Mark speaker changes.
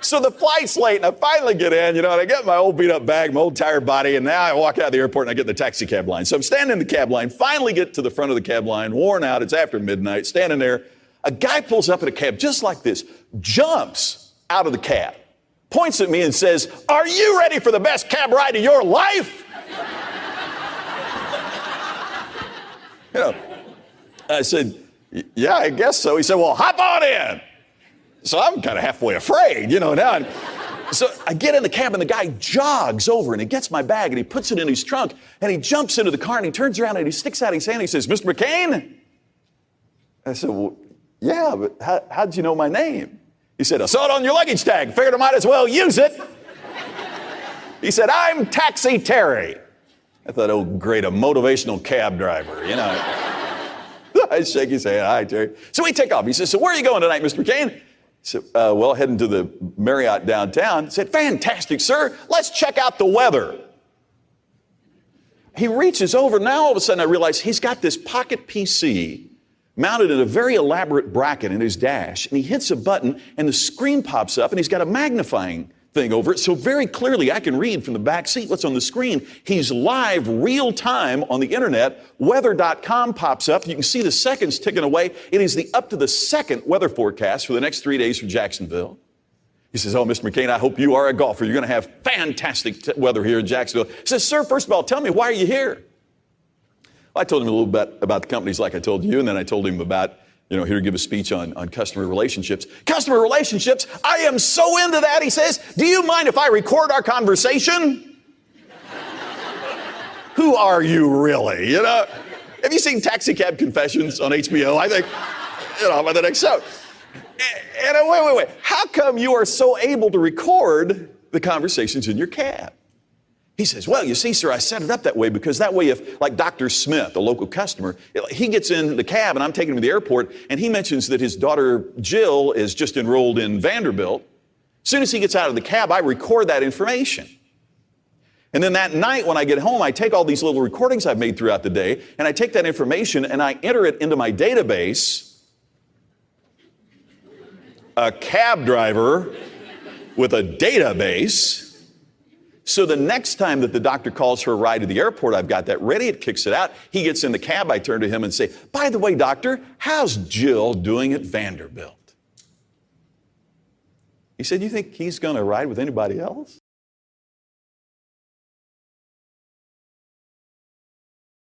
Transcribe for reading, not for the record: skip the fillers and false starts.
Speaker 1: So the flight's late, and I finally get in, and I get my old beat-up bag, my old tired body, and now I walk out of the airport, and I get in the taxi cab line. So I'm standing in the cab line, finally get to the front of the cab line, worn out, it's after midnight, standing there. A guy pulls up in a cab just like this, jumps out of the cab, points at me and says, "Are you ready for the best cab ride of your life?" I said, "Yeah, I guess so." He said, "Well, hop on in." So I'm kind of halfway afraid, now. So I get in the cab and the guy jogs over and he gets my bag and he puts it in his trunk and he jumps into the car and he turns around and he sticks out his hand and he says, "Mr. McKain?" I said, "Well, yeah, but how'd you know my name?" He said, "I saw it on your luggage tag. Figured I might as well use it." He said, "I'm Taxi Terry." I thought, oh, great, a motivational cab driver, I shake his hand. "Hi, Terry." So we take off. He says, "So where are you going tonight, Mr. McKain?" I said, "Well, heading to the Marriott downtown." He said, "Fantastic, sir. Let's check out the weather." He reaches over. Now, all of a sudden, I realize he's got this pocket PC mounted in a very elaborate bracket in his dash, and he hits a button, and the screen pops up, and he's got a magnifying thing over it, so very clearly I can read from the back seat what's on the screen. He's live, real time on the internet. Weather.com pops up. You can see the seconds ticking away. It is the up to the second weather forecast for the next 3 days for Jacksonville. He says, "Oh, Mr. McKain, I hope you are a golfer. You're going to have fantastic weather here in Jacksonville." He says, "Sir, first of all, tell me, why are you here?" Well, I told him a little bit about the companies like I told you, and then I told him about here to give a speech on customer relationships. "Customer relationships? I am so into that," he says. "Do you mind if I record our conversation?" Who are you really? Have you seen Taxi Cab Confessions on HBO? I think, by the next show. And wait. How come you are so able to record the conversations in your cab? He says, "Well, you see, sir, I set it up that way because that way if, like Dr. Smith, a local customer, he gets in the cab and I'm taking him to the airport and he mentions that his daughter Jill is just enrolled in Vanderbilt. As soon as he gets out of the cab, I record that information. And then that night when I get home, I take all these little recordings I've made throughout the day and I take that information and I enter it into my database. A cab driver with a database. So the next time that the doctor calls for a ride to the airport, I've got that ready. It kicks it out. He gets in the cab. I turn to him and say, "By the way, doctor, how's Jill doing at Vanderbilt?" He said, "You think he's going to ride with anybody else?"